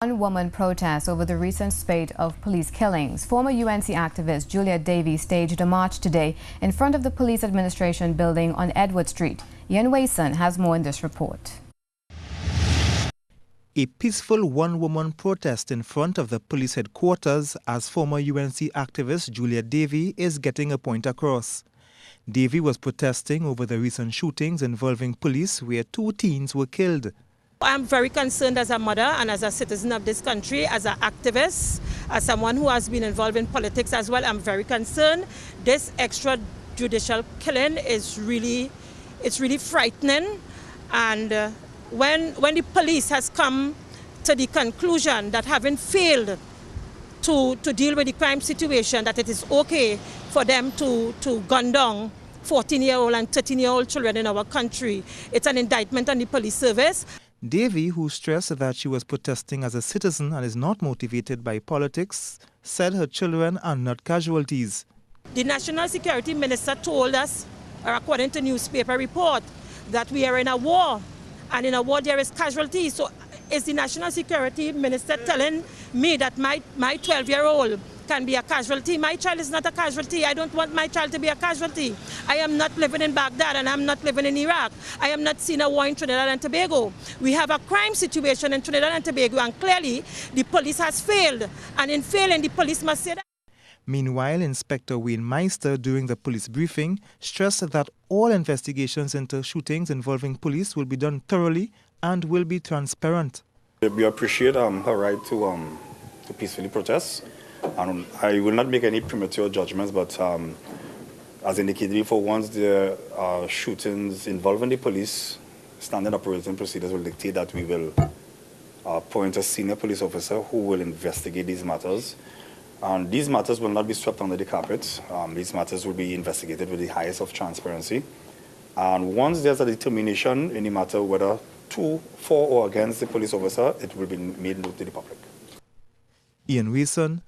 One-woman protest over the recent spate of police killings. Former UNC activist Juliet Davies staged a march today in front of the police administration building on Edward Street. Ian Wason has more in this report. A peaceful one-woman protest in front of the police headquarters as former UNC activist Juliet Davies is getting a point across. Davies was protesting over the recent shootings involving police where 2 teens were killed. I'm very concerned as a mother and as a citizen of this country, as an activist, as someone who has been involved in politics as well. I'm very concerned. This extrajudicial killing is really frightening. And when the police has come to the conclusion that having failed to deal with the crime situation, that it is okay for them to gun down 14-year-old and 13-year-old children in our country, it's an indictment on the police service. Davies, who stressed that she was protesting as a citizen and is not motivated by politics, said her children are not casualties. The National Security Minister told us, or according to newspaper report, that we are in a war, and in a war there is casualties. So is the National Security Minister telling me that my 12-year-old can be a casualty? My child is not a casualty. I don't want my child to be a casualty. I am not living in Baghdad and I'm not living in Iraq. I am not seeing a war in Trinidad and Tobago. We have a crime situation in Trinidad and Tobago, and clearly the police has failed. And in failing, the police must say that. Meanwhile, Inspector Wayne Meister, during the police briefing, stressed that all investigations into shootings involving police will be done thoroughly and will be transparent. We appreciate her right to peacefully protest. And I will not make any premature judgments, but as indicated before, once there are shootings involving the police, standard operating procedures will dictate that we will appoint a senior police officer who will investigate these matters. And these matters will not be swept under the carpet. These matters will be investigated with the highest of transparency. And once there's a determination in the matter, whether for or against the police officer, it will be made known to the public. Ian Wason,